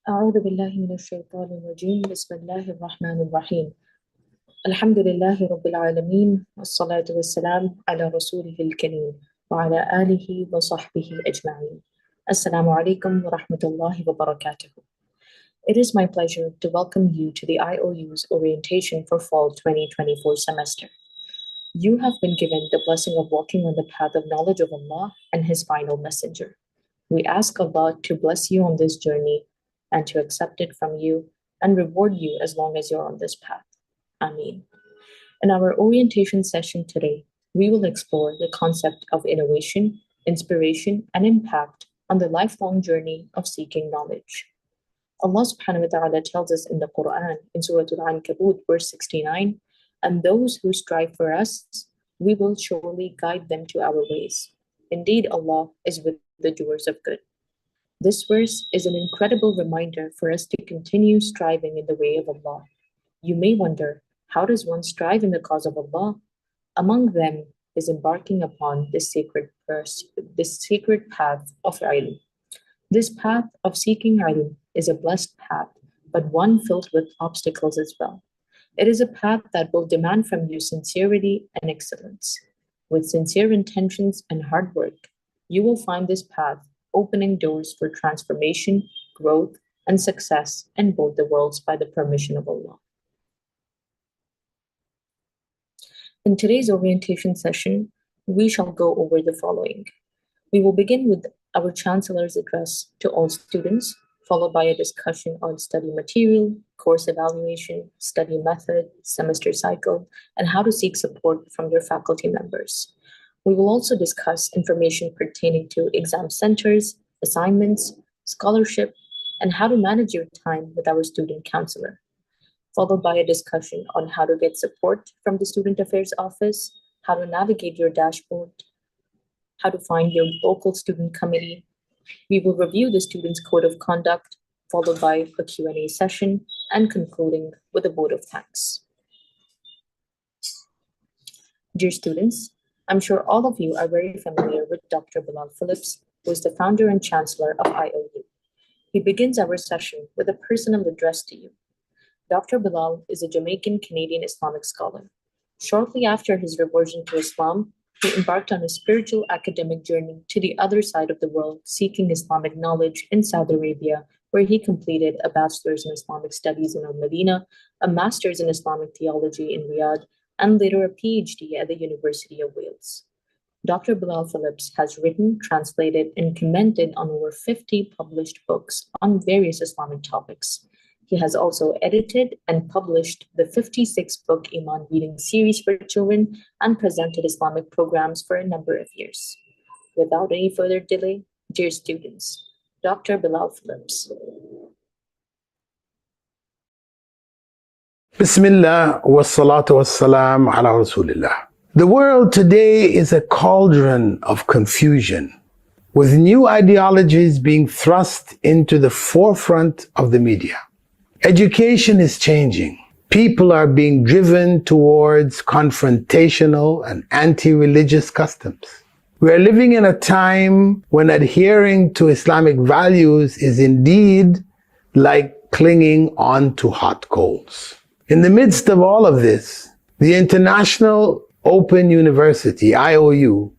أعوذ بالله من الشيطان الرجيم بسم الله الرحمن الرحيم الحمد لله رب العالمين والصلاة والسلام على رسوله الكريم وعلى آله وصحبه أجمعين. Assalamu alaikum wa rahmatullahi wa barakatuh. It is my pleasure to welcome you to the IOU's orientation for fall 2024 semester. You have been given the blessing of walking on the path of knowledge of Allah and His final messenger. We ask Allah to bless you on this journey and to accept it from you and reward you as long as you're on this path. Ameen. In our orientation session today, we will explore the concept of innovation, inspiration, and impact on the lifelong journey of seeking knowledge. Allah subhanahu wa ta'ala tells us in the Quran, in Surah Al-Ankabut, verse 69, and those who strive for us, we will surely guide them to our ways. Indeed, Allah is with the doers of good. This verse is an incredible reminder for us to continue striving in the way of Allah. You may wonder, how does one strive in the cause of Allah? Among them is embarking upon this sacred path of ilm. This path of seeking ilm is a blessed path, but one filled with obstacles as well. It is a path that will demand from you sincerity and excellence. With sincere intentions and hard work, you will find this path opening doors for transformation, growth, and success in both the worlds by the permission of Allah. In today's orientation session, we shall go over the following. We will begin with our Chancellor's address to all students, followed by a discussion on study material, course evaluation, study method, semester cycle, and how to seek support from your faculty members. We will also discuss information pertaining to exam centers, assignments, scholarship, and how to manage your time with our student counselor, followed by a discussion on how to get support from the Student Affairs Office, how to navigate your dashboard, how to find your local student committee. We will review the student's code of conduct, followed by a Q&A session, and concluding with a vote of thanks. Dear students, I'm sure all of you are very familiar with Dr. Bilal Phillips, who is the founder and chancellor of IOU. He begins our session with a personal address to you. Dr. Bilal is a Jamaican-Canadian Islamic scholar. Shortly after his reversion to Islam, he embarked on a spiritual academic journey to the other side of the world, seeking Islamic knowledge in Saudi Arabia, where he completed a bachelor's in Islamic studies in Al-Madinah, a master's in Islamic theology in Riyadh, and later a PhD at the University of Wales. Dr. Bilal Phillips has written, translated, and commented on over 50 published books on various Islamic topics. He has also edited and published the 56-book Iman reading series for children and presented Islamic programs for a number of years. Without any further delay, dear students, Dr. Bilal Phillips. Bismillah wa salatu wa salam ala Rasulillah. The world today is a cauldron of confusion, with new ideologies being thrust into the forefront of the media. Education is changing. People are being driven towards confrontational and anti-religious customs. We are living in a time when adhering to Islamic values is indeed like clinging on to hot coals. In the midst of all of this, the International Open University, IOU,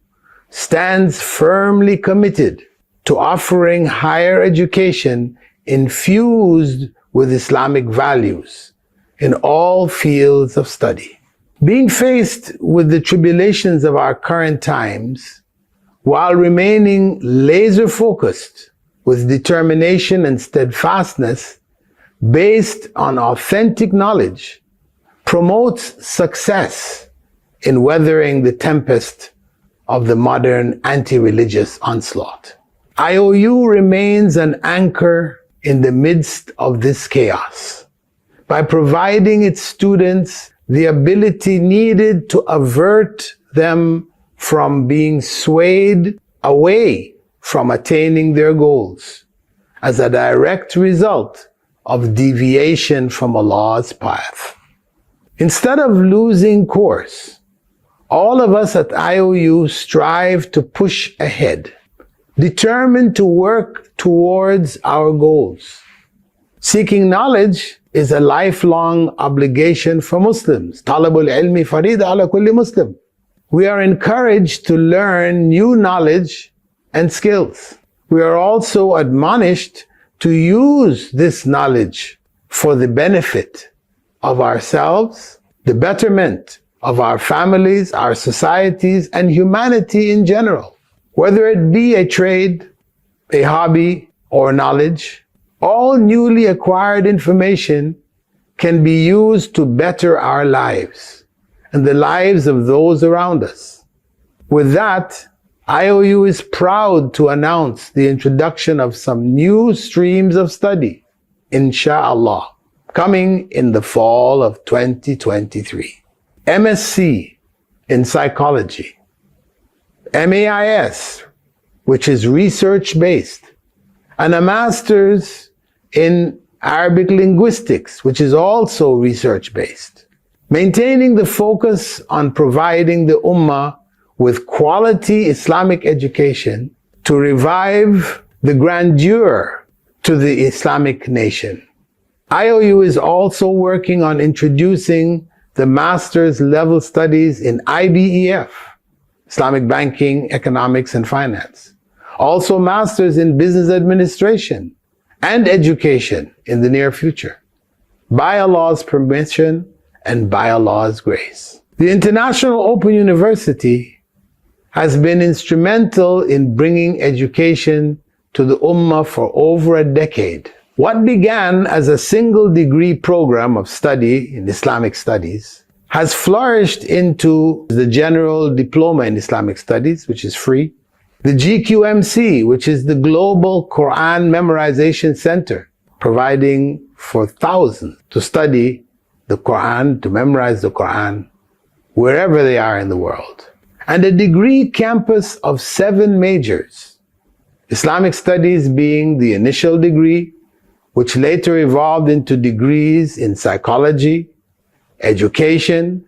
stands firmly committed to offering higher education infused with Islamic values in all fields of study. Being faced with the tribulations of our current times, while remaining laser-focused with determination and steadfastness based on authentic knowledge, promotes success in weathering the tempest of the modern anti-religious onslaught. IOU remains an anchor in the midst of this chaos by providing its students the ability needed to avert them from being swayed away from attaining their goals as a direct result of deviation from Allah's path. Instead of losing course, all of us at IOU strive to push ahead, determined to work towards our goals. Seeking knowledge is a lifelong obligation for Muslims. Talabul ilmi farida ala kulli Muslim. We are encouraged to learn new knowledge and skills. We are also admonished to use this knowledge for the benefit of ourselves, the betterment of our families, our societies, and humanity in general. Whether it be a trade, a hobby, or knowledge, all newly acquired information can be used to better our lives and the lives of those around us. With that, IOU is proud to announce the introduction of some new streams of study, inshallah, coming in the fall of 2023. MSc in Psychology, MAIS, which is research-based, and a Master's in Arabic Linguistics, which is also research-based. Maintaining the focus on providing the Ummah with quality Islamic education to revive the grandeur to the Islamic nation. IOU is also working on introducing the Master's level studies in IBEF, Islamic Banking, Economics, and Finance. Also Masters in Business Administration and Education in the near future, by Allah's permission and by Allah's grace. The International Open University has been instrumental in bringing education to the Ummah for over a decade. What began as a single degree program of study in Islamic studies has flourished into the General Diploma in Islamic Studies, which is free, the GQMC, which is the Global Quran Memorization Center, providing for thousands to study the Quran, to memorize the Quran, wherever they are in the world. And a degree campus of 7 majors, Islamic Studies being the initial degree, which later evolved into degrees in Psychology, Education,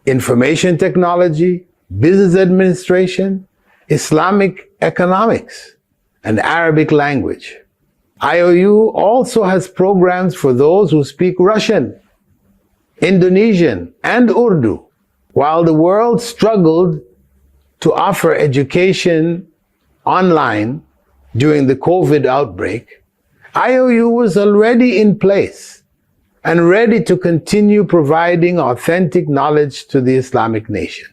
Information Technology, Business Administration, Islamic Economics, and Arabic Language. IOU also has programs for those who speak Russian, Indonesian, and Urdu. While the world struggled to offer education online during the COVID outbreak, IOU was already in place and ready to continue providing authentic knowledge to the Islamic nation.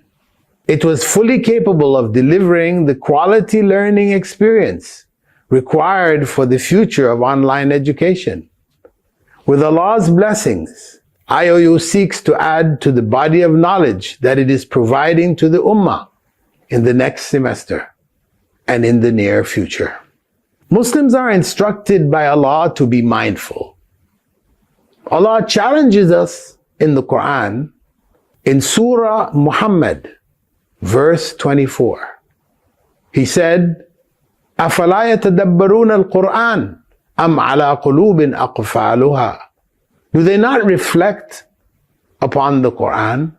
It was fully capable of delivering the quality learning experience required for the future of online education. With Allah's blessings, IOU seeks to add to the body of knowledge that it is providing to the Ummah in the next semester and in the near future. Muslims are instructed by Allah to be mindful. Allah challenges us in the Quran in Surah Muhammad, verse 24. He said, أَفَلَا يَتَدَبَّرُونَ الْقُرْآنَ أَمْ عَلَى قُلُوبٍ أَقْفَالُهَا. Do they not reflect upon the Quran,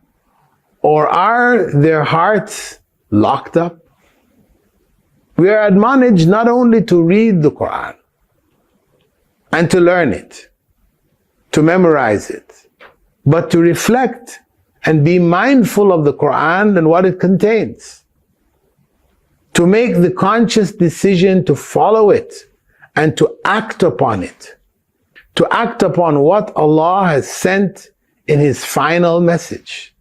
or are their hearts locked up? We are admonished not only to read the Quran and to learn it, to memorize it, but to reflect and be mindful of the Quran and what it contains, to make the conscious decision to follow it and to act upon it, to act upon what Allah has sent in His final message.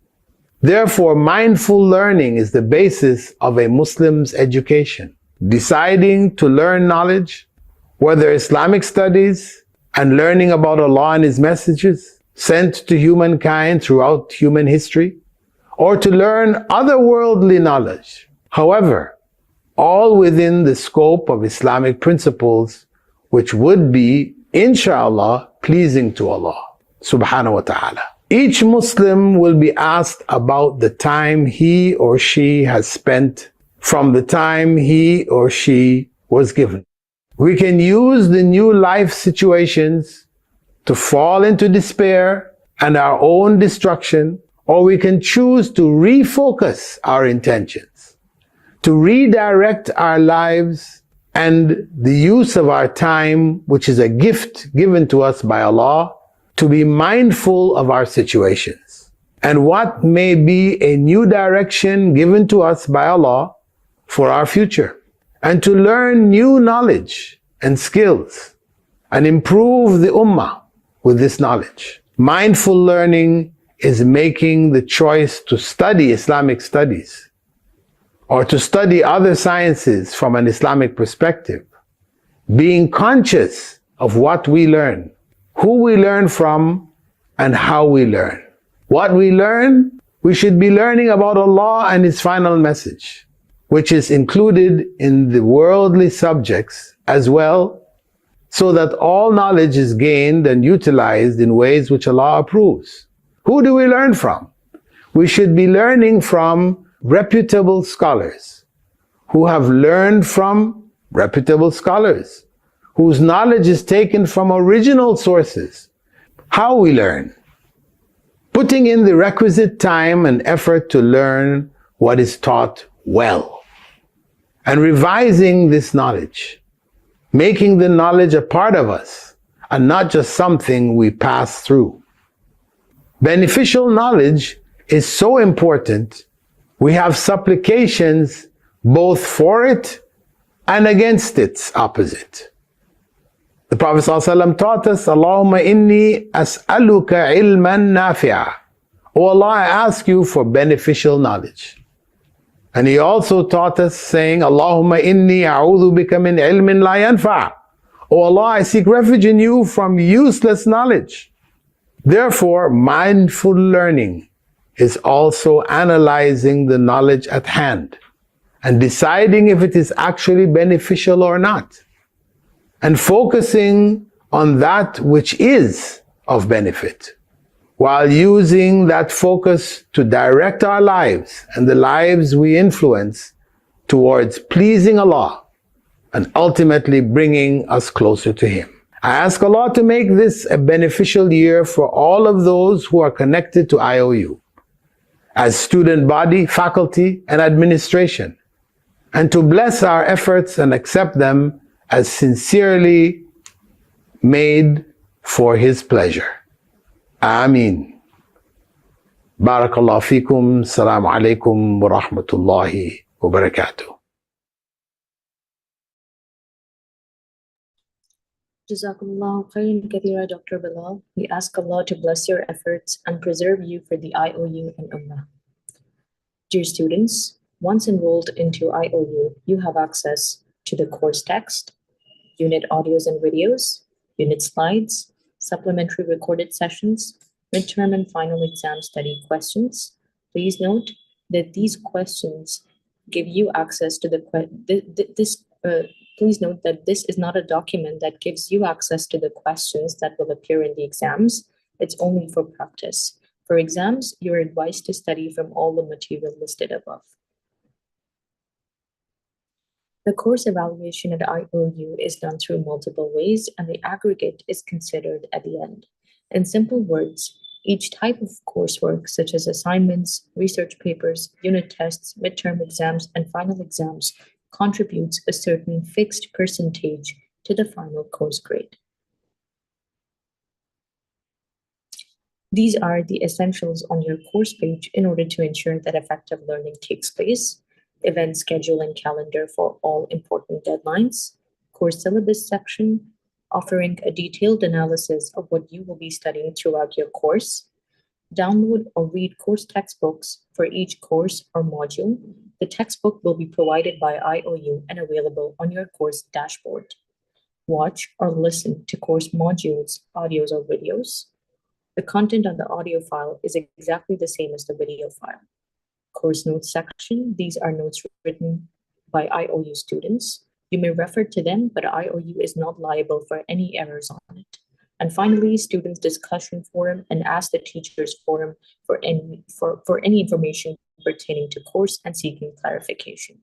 Therefore, mindful learning is the basis of a Muslim's education. Deciding to learn knowledge, whether Islamic studies and learning about Allah and His messages sent to humankind throughout human history, or to learn other worldly knowledge. However, all within the scope of Islamic principles, which would be, inshallah, pleasing to Allah subhanahu wa ta'ala. Each Muslim will be asked about the time he or she has spent from the time he or she was given. We can use the new life situations to fall into despair and our own destruction, or we can choose to refocus our intentions, to redirect our lives and the use of our time, which is a gift given to us by Allah, to be mindful of our situations and what may be a new direction given to us by Allah for our future, and to learn new knowledge and skills and improve the ummah with this knowledge. Mindful learning is making the choice to study Islamic studies or to study other sciences from an Islamic perspective, being conscious of what we learn, who we learn from, and how we learn. What we learn, we should be learning about Allah and His final message, which is included in the worldly subjects as well, so that all knowledge is gained and utilized in ways which Allah approves. Who do we learn from? We should be learning from reputable scholars who have learned from reputable scholars, whose knowledge is taken from original sources. How we learn? Putting in the requisite time and effort to learn what is taught well, and revising this knowledge, making the knowledge a part of us and not just something we pass through. Beneficial knowledge is so important. We have supplications both for it and against its opposite. The Prophet ﷺ taught us, Allahumma inni as'aluka ilman nafi'a. Oh Allah, I ask you for beneficial knowledge. And He also taught us saying, Allahumma inni a'udhu bika min ilmin la yanfa'. Oh Allah, I seek refuge in you from useless knowledge. Therefore, mindful learning is also analyzing the knowledge at hand and deciding if it is actually beneficial or not, and focusing on that which is of benefit, while using that focus to direct our lives and the lives we influence towards pleasing Allah and ultimately bringing us closer to Him. I ask Allah to make this a beneficial year for all of those who are connected to IOU, as student body, faculty, and administration, and to bless our efforts and accept them as sincerely made for His pleasure. Ameen. Barakallahu feekum. Assalamu alaikum wa rahmatullahi wa barakatuh. Jazakumullahu khairan kathira, Dr. Bilal. We ask Allah to bless your efforts and preserve you for the IOU and Ummah. Dear students, once enrolled into IOU, you have access to the course text, unit audios and videos, unit slides, supplementary recorded sessions, midterm and final exam study questions. Please note that these questions give you access to please note that this is not a document that gives you access to the questions that will appear in the exams. It's only for practice. For exams, you're advised to study from all the material listed above. The course evaluation at IOU is done through multiple ways, and the aggregate is considered at the end. In simple words, each type of coursework, such as assignments, research papers, unit tests, midterm exams, and final exams, contributes a certain fixed percentage to the final course grade. These are the essentials on your course page in order to ensure that effective learning takes place: event schedule and calendar for all important deadlines, course syllabus section, offering a detailed analysis of what you will be studying throughout your course, download or read course textbooks for each course or module. The textbook will be provided by IOU and available on your course dashboard. Watch or listen to course modules, audios, or videos. The content on the audio file is exactly the same as the video file. Course notes section, these are notes written by IOU students. You may refer to them, but IOU is not liable for any errors on it. And finally, students' discussion forum and ask the teachers forum for any information pertaining to course and seeking clarification.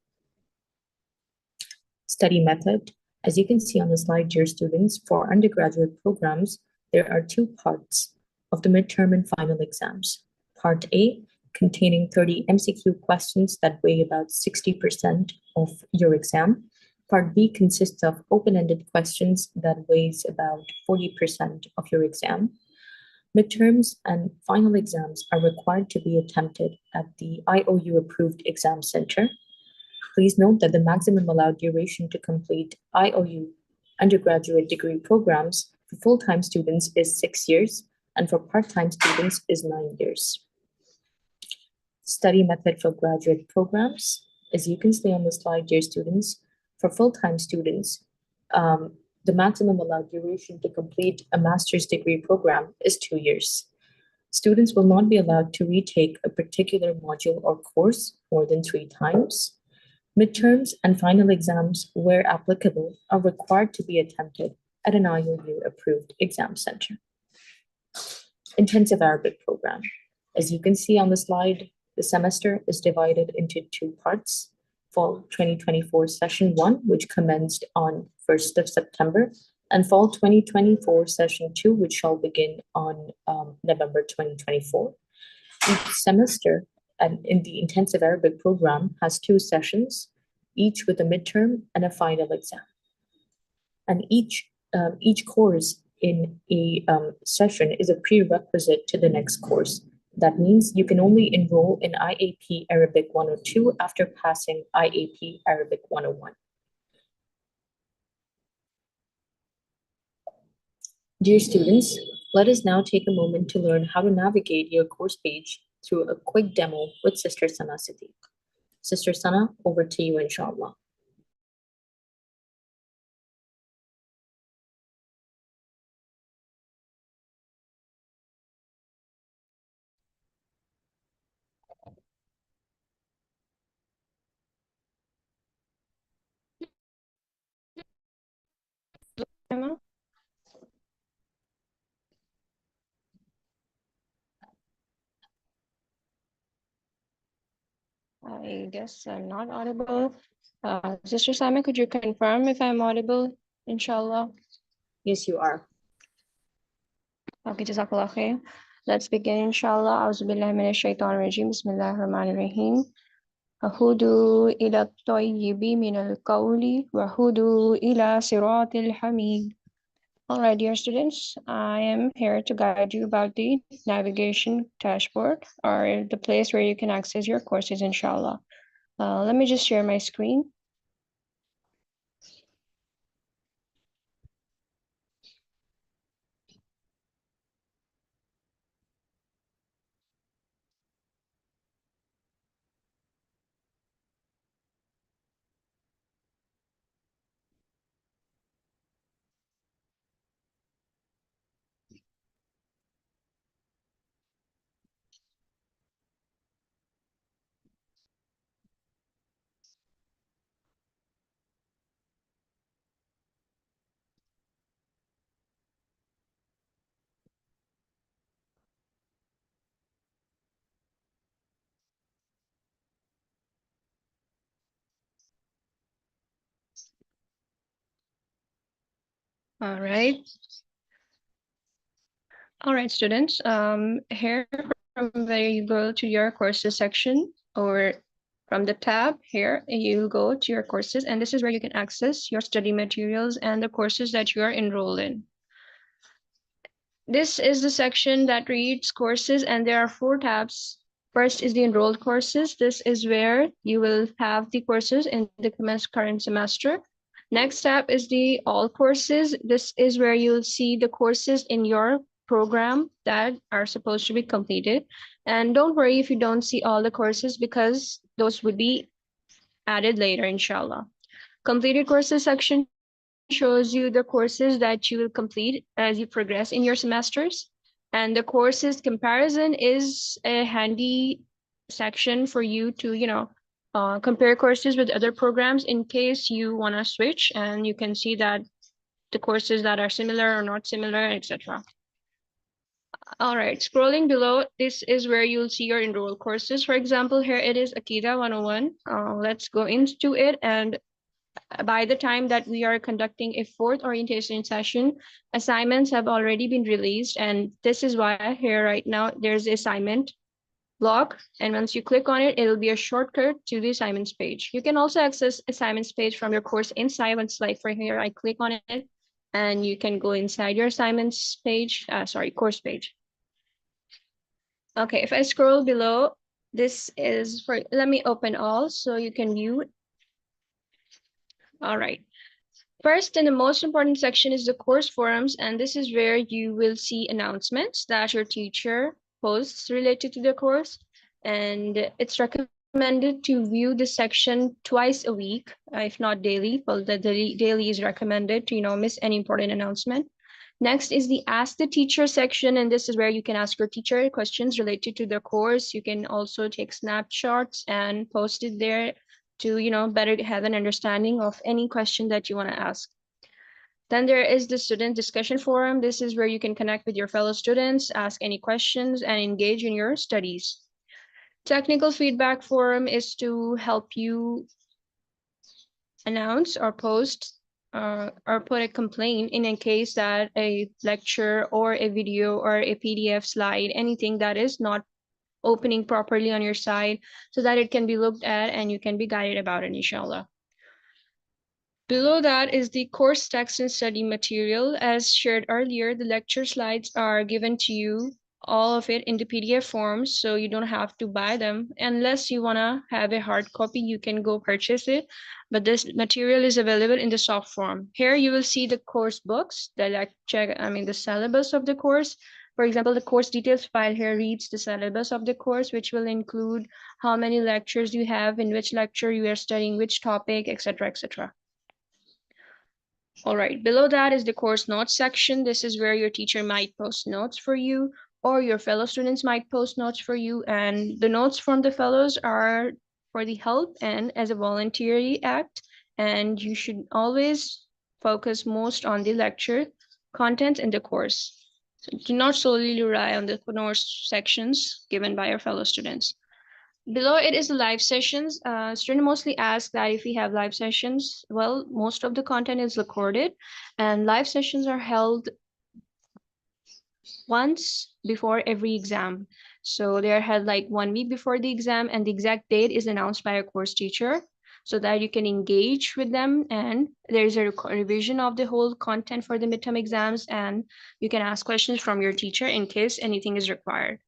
Study method. As you can see on the slide, dear students, for undergraduate programs, there are two parts of the midterm and final exams. Part A, containing 30 MCQ questions that weigh about 60% of your exam, Part B consists of open-ended questions that weighs about 40% of your exam. Midterms and final exams are required to be attempted at the IOU-approved exam center. Please note that the maximum allowed duration to complete IOU undergraduate degree programs for full-time students is 6 years, and for part-time students is 9 years. Study method for graduate programs. As you can see on the slide, dear students, for full-time students, the maximum allowed duration to complete a master's degree program is 2 years. Students will not be allowed to retake a particular module or course more than 3 times. Midterms and final exams, where applicable, are required to be attempted at an IOU-approved exam center. Intensive Arabic program. As you can see on the slide, the semester is divided into 2 parts. Fall 2024 Session 1, which commenced on 1st of September, and Fall 2024 Session 2, which shall begin on November 2024. Each semester in the Intensive Arabic program has 2 sessions, each with a midterm and a final exam. And each course in a session is a prerequisite to the next course. That means you can only enroll in IAP Arabic 102 after passing IAP Arabic 101. Dear students, let us now take a moment to learn how to navigate your course page through a quick demo with Sister Sana Siddiq. Sister Sana, over to you, inshallah. Emma? I guess I'm not audible. Sister Simon, could you confirm if I'm audible, inshallah? Yes, you are. Okay, Jazakallah khair. Let's begin, inshallah. Auzubillahi minash shaitanir rajim. Bismillahir rahmanir rahim. Hudu ila tayyibi minal qawli wa hudu ila siratil hamid. All right, dear students, I am here to guide you about the navigation dashboard, or the place where you can access your courses, inshallah. Let me just share my screen. All right. All right, students. Here from where you go to your courses section, or from the tab here, you go to your courses, and this is where you can access your study materials and the courses that you are enrolled in. This is the section that reads courses, and there are 4 tabs. First is the enrolled courses. This is where you will have the courses in the current semester. Next tab is the all courses. This is where you'll see the courses in your program that are supposed to be completed. And don't worry if you don't see all the courses, because those would be added later, inshallah. Completed courses section shows you the courses that you will complete as you progress in your semesters. And the courses comparison is a handy section for you to, compare courses with other programs in case you want to switch, and you can see that the courses that are similar or not similar, etc. All right, scrolling below, this is where you'll see your enrolled courses. For example, here it is Akida 101. Let's go into it, and by the time that we are conducting a 4th orientation session, assignments have already been released, and this is why here right now there's assignment block, and once you click on it, it'll be a shortcut to the assignments page. You can also access assignments page from your course inside. Once, like for here, I click on it, and you can go inside your assignments page, course page. Okay, if I scroll below, this is for, let me open all so you can view it. All right. First and the most important section is the course forums, and this is where you will see announcements that your teacher posts related to the course. And it's recommended to view this section twice a week, if not daily. Well, the daily is recommended to miss any important announcement. Next is the Ask the Teacher section, and this is where you can ask your teacher questions related to the course. You can also take snapshots and post it there to better have an understanding of any question that you want to ask. Then there is the student discussion forum. This is where you can connect with your fellow students, ask any questions, and engage in your studies. Technical feedback forum is to help you announce or post or put a complaint in a case that a lecture or a video or a PDF slide, anything that is not opening properly on your side, so that it can be looked at and you can be guided about it, inshallah. Below that is the course text and study material. As shared earlier, the lecture slides are given to you, all of it in the PDF form, so you don't have to buy them. Unless you want to have a hard copy, you can go purchase it, but this material is available in the soft form. Here you will see the course books, the syllabus of the course. For example, the course details file here reads the syllabus of the course, which will include how many lectures you have, in which lecture you are studying which topic, etc., etc. All right, below that is the course notes section. This is where your teacher might post notes for you, or your fellow students might post notes for you. And the notes from the fellows are for the help and as a voluntary act. And you should always focus most on the lecture content in the course. So do not solely rely on the notes sections given by your fellow students. Below it is the live sessions. Students mostly ask that if we have live sessions, well, most of the content is recorded, and live sessions are held once before every exam. So they are held like 1 week before the exam, and the exact date is announced by a course teacher so that you can engage with them, and there's a revision of the whole content for the midterm exams, and you can ask questions from your teacher in case anything is required.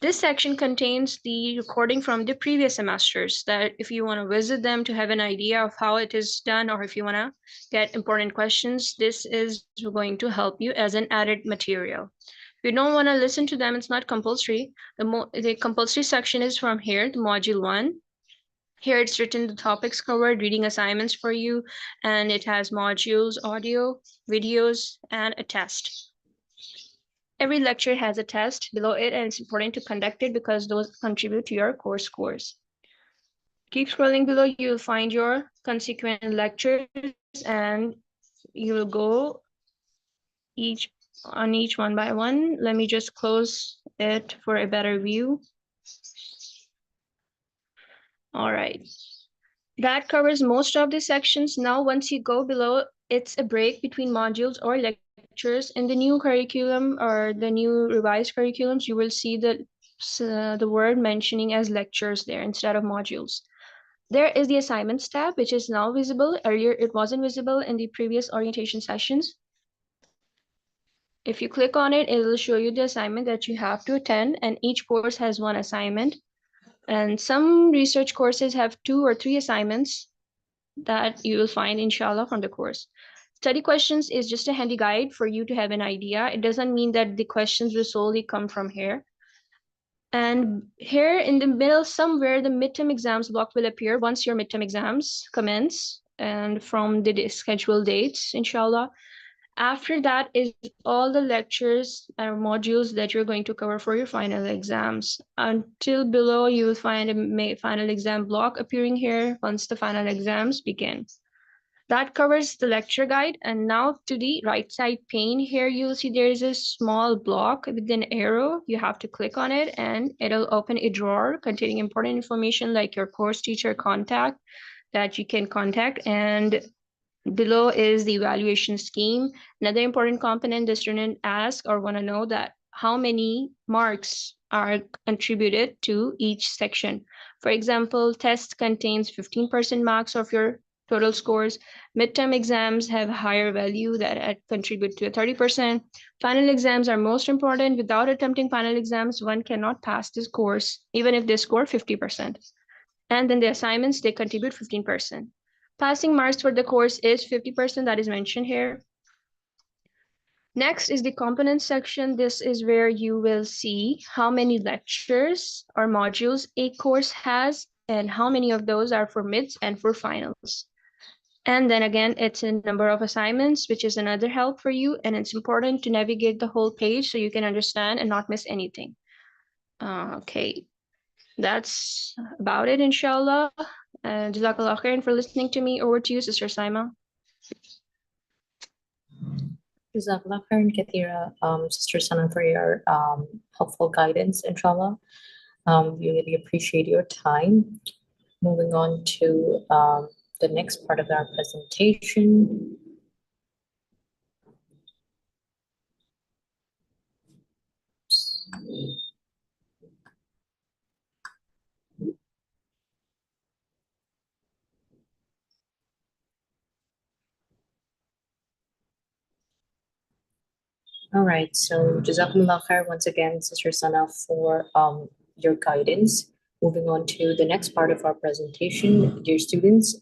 This section contains the recording from the previous semesters, that if you want to visit them to have an idea of how it is done, or if you want to get important questions, this is going to help you as an added material. If you don't want to listen to them, it's not compulsory. The compulsory section is from here, the module 1. Here it's written the topics covered, reading assignments for you, and it has modules, audio, videos, and a test. Every lecture has a test below it, and it's important to conduct it because those contribute to your course scores. Keep scrolling below, you'll find your consequent lectures, and you will go each one by one. Let me just close it for a better view. All right. That covers most of the sections. Now, once you go below, it's a break between modules or lectures. In the new curriculum or the new revised curriculums, you will see the word mentioning as lectures there instead of modules. There is the assignments tab, which is now visible. Earlier, it wasn't visible in the previous orientation sessions. If you click on it, it will show you the assignment that you have to attend, and each course has one assignment. And some research courses have 2 or 3 assignments that you will find, inshallah, from the course. Study questions is just a handy guide for you to have an idea. It doesn't mean that the questions will solely come from here. And here in the middle somewhere, the midterm exams block will appear once your midterm exams commence, and from the scheduled dates, inshallah. After that is all the lectures or modules that you're going to cover for your final exams. Until below, you will find a final exam block appearing here once the final exams begin. That covers the lecture guide. And now to the right side pane here, you'll see there is a small block with an arrow. You have to click on it and it'll open a drawer containing important information like your course teacher contact that you can contact. And below is the evaluation scheme. Another important component the student asks or want to know that how many marks are contributed to each section. For example, test contains 15% marks of your total scores. Midterm exams have higher value that contribute to 30%. Final exams are most important. Without attempting final exams, one cannot pass this course, even if they score 50%. And then the assignments, they contribute 15%. Passing marks for the course is 50%, that is mentioned here. Next is the components section. This is where you will see how many lectures or modules a course has and how many of those are for mids and for finals. And then again, it's a number of assignments, which is another help for you. And it's important to navigate the whole page so you can understand and not miss anything. Okay, that's about it, inshallah. Jazakallah khairan for listening to me. Over to you, Sister Saima. Jazakallah khairan kathira, Sister Sana, for your helpful guidance, inshallah. We really appreciate your time. Moving on to the next part of our presentation. All right, so Jazakumullah khair once again, Sister Sana, for your guidance. Moving on to the next part of our presentation, dear students.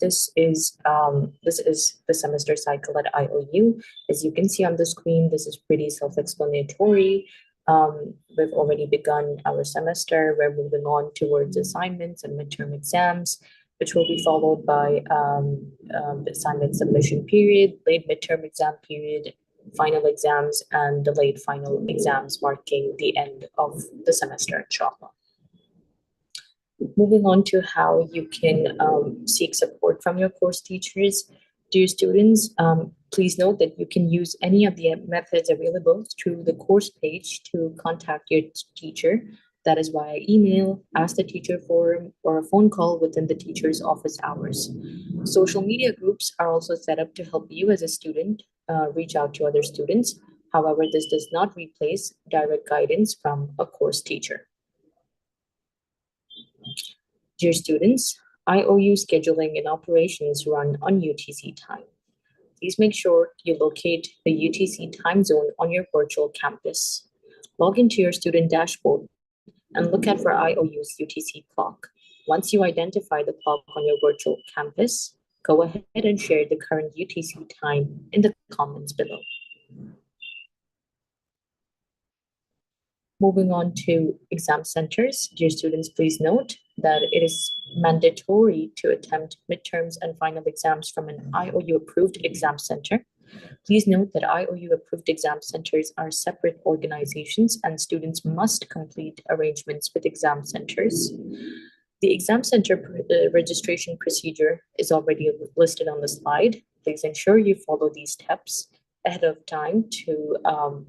This is the semester cycle at IOU. As you can see on the screen, this is pretty self-explanatory. We've already begun our semester. We're moving on towards assignments and midterm exams, which will be followed by the assignment submission period, late midterm exam period, final exams, and delayed final exams, marking the end of the semester, inshallah. Moving on to how you can seek support from your course teachers. Dear students, please note that you can use any of the methods available through the course page to contact your teacher. That is via email, ask the teacher forum, or a phone call within the teacher's office hours. Social media groups are also set up to help you as a student reach out to other students. However, this does not replace direct guidance from a course teacher. Dear students, IOU scheduling and operations run on UTC time. Please make sure you locate the UTC time zone on your virtual campus. Log into your student dashboard and look out for IOU's UTC clock. Once you identify the clock on your virtual campus, go ahead and share the current UTC time in the comments below. Moving on to exam centers, dear students, please note that it is mandatory to attempt midterms and final exams from an IOU-approved exam center. Please note that IOU-approved exam centers are separate organizations and students must complete arrangements with exam centers. The exam center registration procedure is already listed on the slide. Please ensure you follow these steps ahead of time to,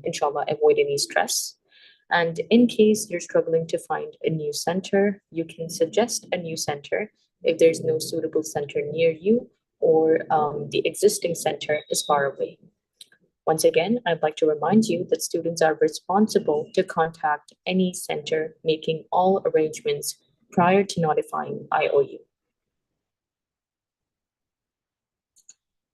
inshallah, avoid any stress. And in case you're struggling to find a new center, you can suggest a new center if there's no suitable center near you or the existing center is far away. Once again, I'd like to remind you that students are responsible to contact any center making all arrangements prior to notifying IOU.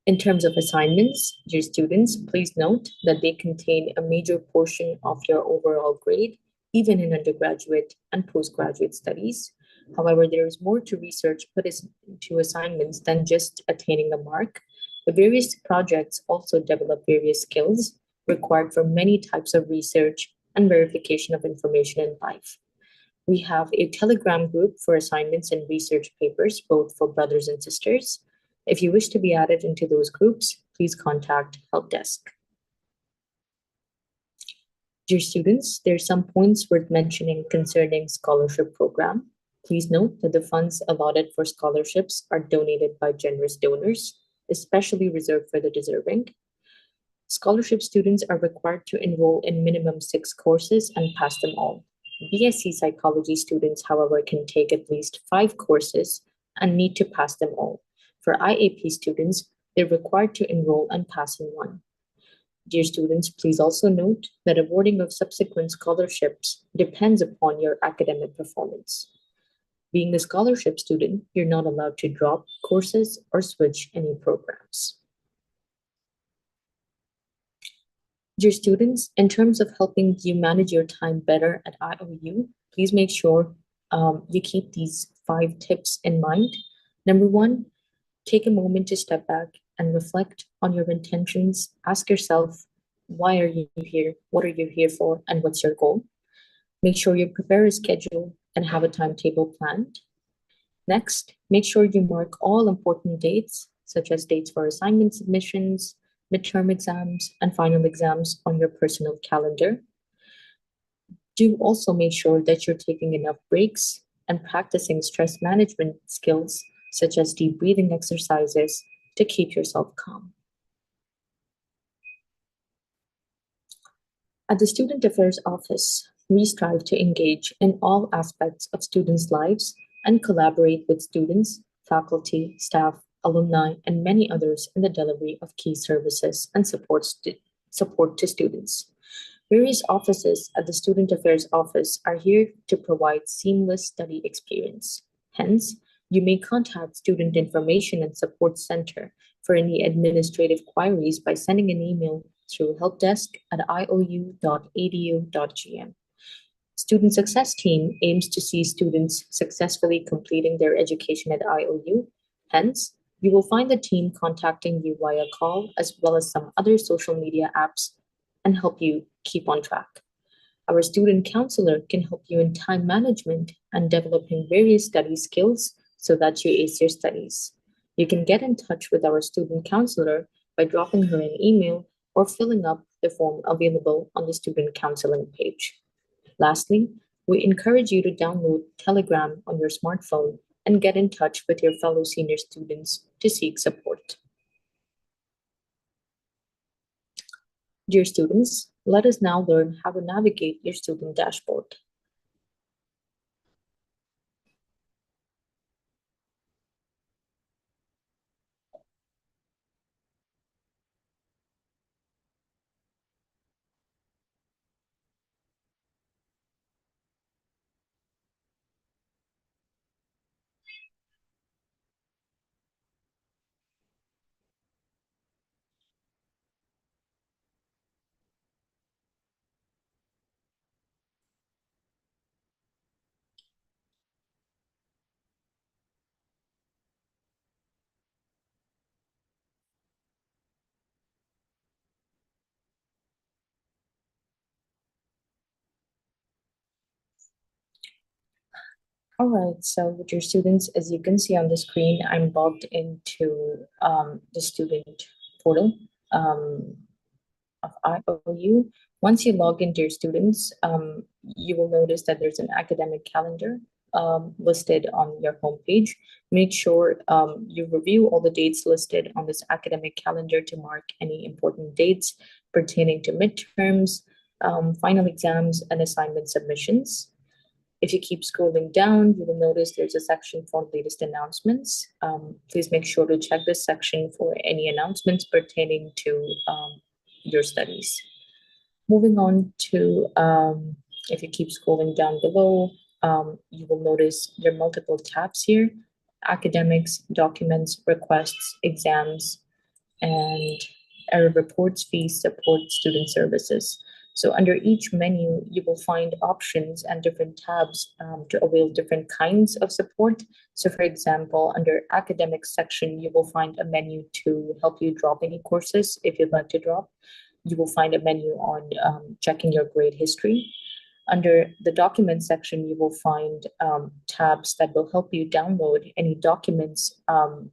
In terms of assignments, dear students, please note that they contain a major portion of your overall grade, even in undergraduate and postgraduate studies. However, there is more to research put into assignments than just attaining a mark. The various projects also develop various skills required for many types of research and verification of information in life. We have a Telegram group for assignments and research papers, both for brothers and sisters. If you wish to be added into those groups, please contact Help Desk. Dear students, there are some points worth mentioning concerning scholarship program. Please note that the funds allotted for scholarships are donated by generous donors, especially reserved for the deserving. Scholarship students are required to enroll in minimum 6 courses and pass them all. BSc psychology students, however, can take at least 5 courses and need to pass them all. For IAP students, they're required to enroll and pass in 1. Dear students, please also note that awarding of subsequent scholarships depends upon your academic performance. Being a scholarship student, you're not allowed to drop courses or switch any programs. Dear students, in terms of helping you manage your time better at IOU, please make sure you keep these 5 tips in mind. Number 1, take a moment to step back and reflect on your intentions. Ask yourself, why are you here? What are you here for? And what's your goal? Make sure you prepare a schedule and have a timetable planned. Next, make sure you mark all important dates, such as dates for assignment submissions, midterm exams, and final exams on your personal calendar. Do also make sure that you're taking enough breaks and practicing stress management skills, such as deep breathing exercises, to keep yourself calm. At the Student Affairs Office, we strive to engage in all aspects of students' lives and collaborate with students, faculty, staff, alumni, and many others in the delivery of key services and support to students. Various offices at the Student Affairs Office are here to provide seamless study experience. Hence, you may contact Student Information and Support Center for any administrative queries by sending an email through helpdesk@iou.edu.gm. Student Success Team aims to see students successfully completing their education at IOU. Hence, you will find the team contacting you via call as well as some other social media apps and help you keep on track. Our student counselor can help you in time management and developing various study skills so that you ace your studies. You can get in touch with our student counselor by dropping her an email or filling up the form available on the student counseling page. Lastly, we encourage you to download Telegram on your smartphone and get in touch with your fellow senior students to seek support. Dear students, let us now learn how to navigate your student dashboard. All right, so dear students, as you can see on the screen, I'm logged into the student portal of IOU. Once you log in, dear students, you will notice that there's an academic calendar listed on your homepage. Make sure you review all the dates listed on this academic calendar to mark any important dates pertaining to midterms, final exams, and assignment submissions. If you keep scrolling down, you will notice there's a section for latest announcements. Please make sure to check this section for any announcements pertaining to your studies. Moving on to, if you keep scrolling down below, you will notice there are multiple tabs here: academics, documents, requests, exams, and error reports, fees, support, student services. So under each menu, you will find options and different tabs to avail different kinds of support. So for example, under academics section, you will find a menu to help you drop any courses if you'd like to drop. You will find a menu on checking your grade history. Under the document section, you will find tabs that will help you download any documents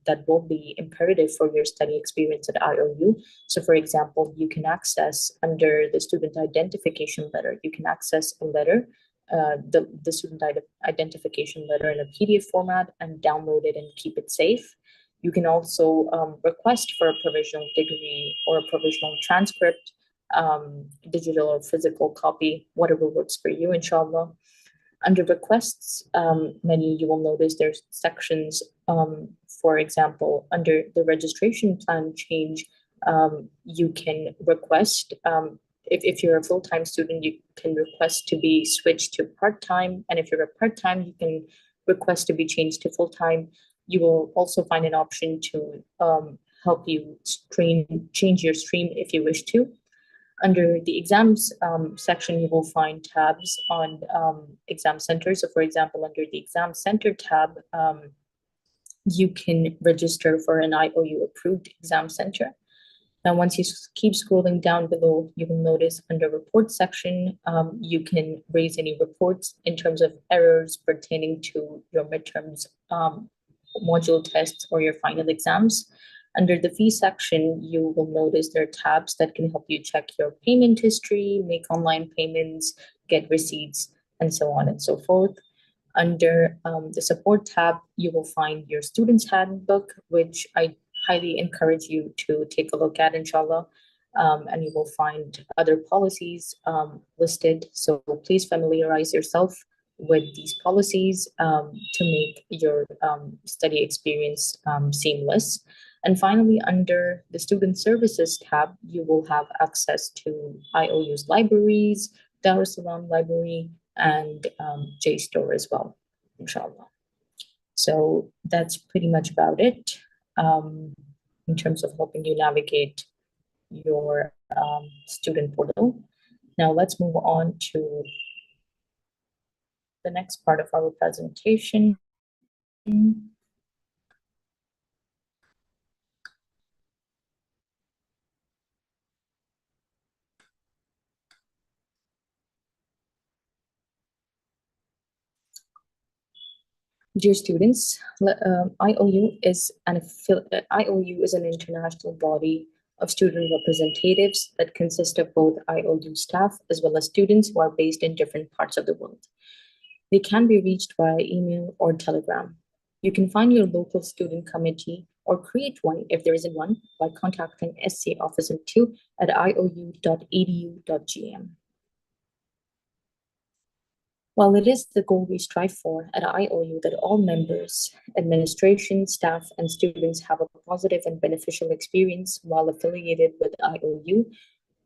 that will be imperative for your study experience at IOU. So for example, you can access under the student identification letter, you can access a letter, the student identification letter in a PDF format and download it and keep it safe. You can also request for a provisional degree or a provisional transcript, digital or physical copy, whatever works for you, inshallah. Under requests menu, you will notice there's sections, for example, under the registration plan change, You can request, if you're a full-time student, you can request to be switched to part-time. And if you're a part-time, you can request to be changed to full-time. You will also find an option to help you change your stream if you wish to. Under the exams section, you will find tabs on exam center. So for example, under the exam center tab, you can register for an IOU approved exam center. Now, once you keep scrolling down below, you will notice under report section, you can raise any reports in terms of errors pertaining to your midterms, module tests, or your final exams. Under the fee section, you will notice there are tabs that can help you check your payment history, make online payments, get receipts, and so on and so forth. Under the support tab, you will find your student's handbook, which I highly encourage you to take a look at, inshallah. And you will find other policies listed. So please familiarize yourself with these policies to make your study experience seamless. And finally, under the Student Services tab, you will have access to IOU's libraries, Darussalam Library, and JSTOR as well, inshallah. So that's pretty much about it in terms of helping you navigate your student portal. Now let's move on to the next part of our presentation. Dear students, IOU is an international body of student representatives that consist of both IOU staff as well as students who are based in different parts of the world. They can be reached via email or telegram. You can find your local student committee or create one if there isn't one by contacting SC Officer 2 at iou.edu.gm. While it is the goal we strive for at IOU that all members, administration, staff, and students have a positive and beneficial experience while affiliated with IOU,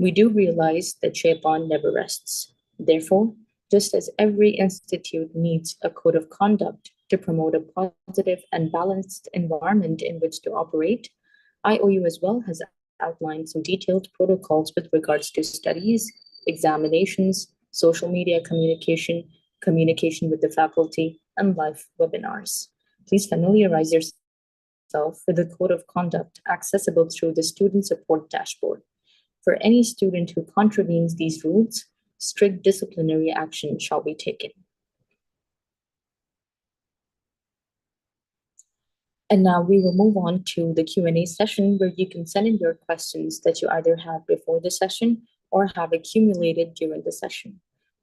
we do realize that Shaytan never rests. Therefore, just as every institute needs a code of conduct to promote a positive and balanced environment in which to operate, IOU as well has outlined some detailed protocols with regards to studies, examinations, social media communication, communication with the faculty, and live webinars. Please familiarize yourself with the code of conduct accessible through the student support dashboard. For any student who contravenes these rules, strict disciplinary action shall be taken. And now we will move on to the Q&A session where you can send in your questions that you either had before the session or have accumulated during the session.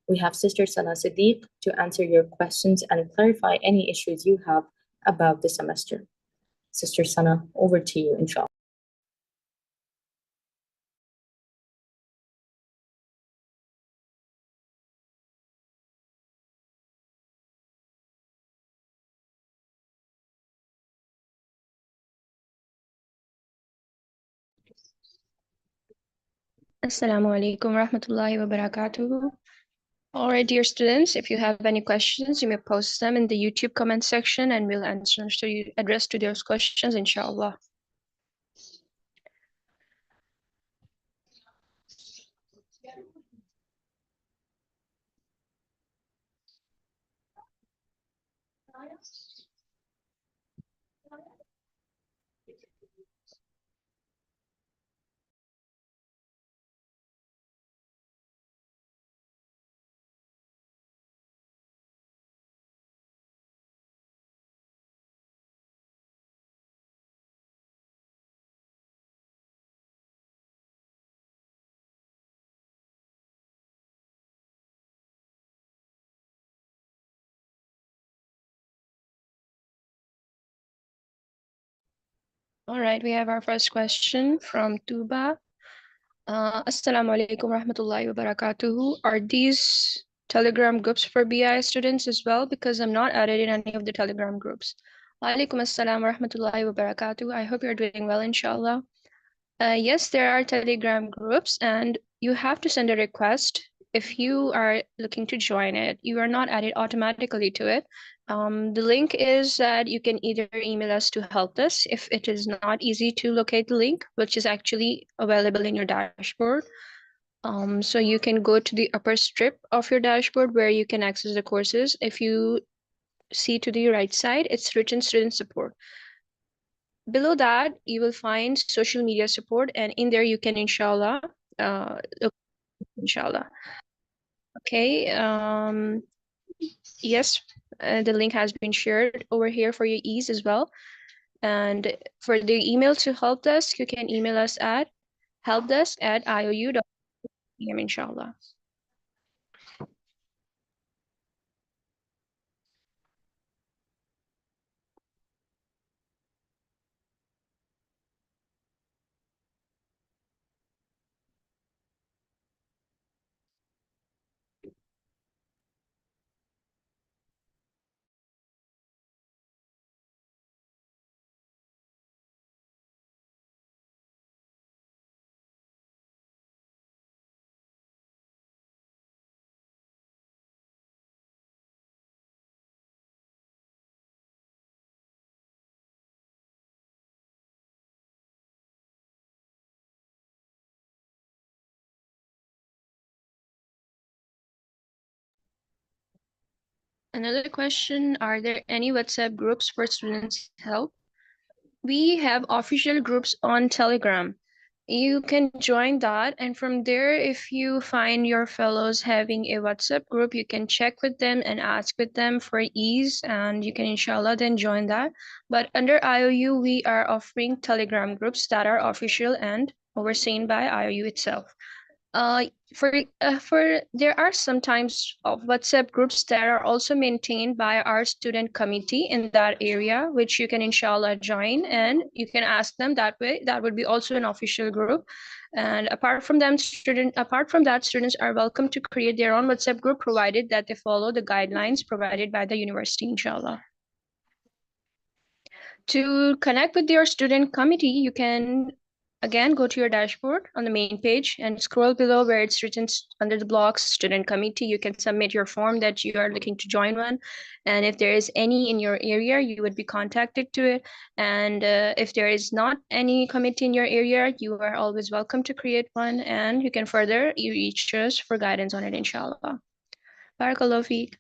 We have Sister Sana Siddiq to answer your questions and clarify any issues you have about the semester. Sister Sana, over to you, inshallah. Assalamu alaikum warahmatullahi wabarakatuh. All right, dear students, if you have any questions, you may post them in the YouTube comment section and we'll address to those questions, inshallah. All right, we have our first question from Tuba. Assalamu alaikum warahmatullahi wabarakatuh. Are these Telegram groups for BI students as well? Because I'm not added in any of the Telegram groups. Wa alaikum assalam warahmatullahi wabarakatuh. I hope you're doing well, inshallah. Yes, there are Telegram groups, and you have to send a request. If you are looking to join it, you are not added automatically to it. The link is that you can either email us to help us if it is not easy to locate the link, which is actually available in your dashboard. So you can go to the upper strip of your dashboard where you can access the courses. If you see to the right side, it's written student support. Below that, you will find social media support, and in there you can look, inshallah. Okay. Yes, the link has been shared over here for your ease as well. And for the email to help desk, you can email us at helpdesk@iou.pm, inshallah. Another question, are there any WhatsApp groups for students' help? We have official groups on Telegram. You can join that, and from there, if you find your fellows having a WhatsApp group, you can check with them and ask with them for ease, and you can inshallah then join that. But under IOU, we are offering Telegram groups that are official and overseen by IOU itself. Uh, for there are sometimes of WhatsApp groups that are also maintained by our student committee in that area, which you can inshallah join, and you can ask them that way. That would be also an official group. And apart from that, students are welcome to create their own WhatsApp group, provided that they follow the guidelines provided by the university, inshallah. To connect with your student committee, you can again go to your dashboard on the main page and scroll below where it's written under the blocks student committee. You can submit your form that you are looking to join one, and if there is any in your area, you would be contacted to it. And if there is not any committee in your area, you are always welcome to create one, and you can further reach us for guidance on it, inshallah. Barakallahu feek.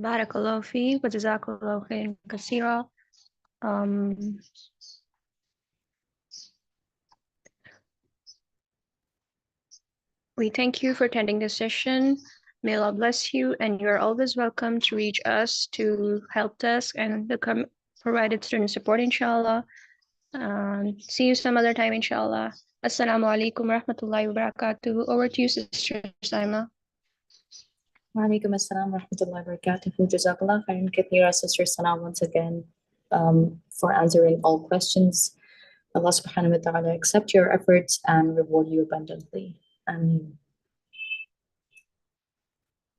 Barakallahu feek wa jazakallahu khairan kaseera. We thank you for attending this session. May Allah bless you, and you are always welcome to reach us to help desk and the provided student support, inshallah. See you some other time, inshallah. Assalamu alaikum rahmatullahi wa barakatuh. Over to you, Sister Saima. Wa alaikum assalam wa rahmatullahi wa barakatuh. Jazakallah khairan kathira, Sister Sana, once again, for answering all questions. Allah subhanahu wa ta'ala accept your efforts and reward you abundantly. Ameen.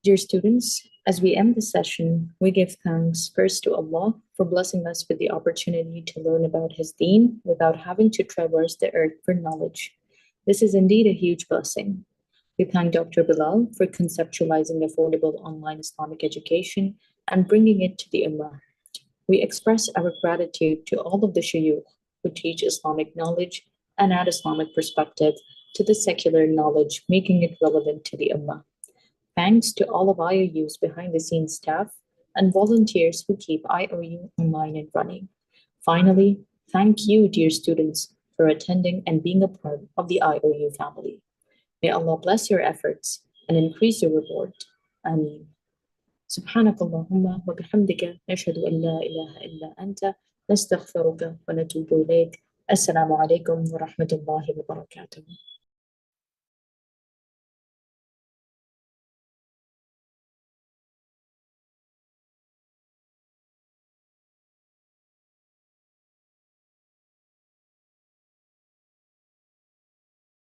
Dear students, as we end the session, we give thanks first to Allah for blessing us with the opportunity to learn about His deen without having to traverse the earth for knowledge. This is indeed a huge blessing. We thank Dr. Bilal for conceptualizing affordable online Islamic education and bringing it to the Ummah. We express our gratitude to all of the shuyukh who teach Islamic knowledge and add Islamic perspective to the secular knowledge, making it relevant to the Ummah. Thanks to all of IOU's behind the scenes staff and volunteers who keep IOU online and running. Finally, thank you, dear students, for attending and being a part of the IOU family. May Allah bless your efforts and increase your reward. Ameen. سبحانك اللهم وبحمدك نشهد أن لا إله إلا أنت نستغفرك ونتوب إليك. السلام عليكم ورحمة الله وبركاته.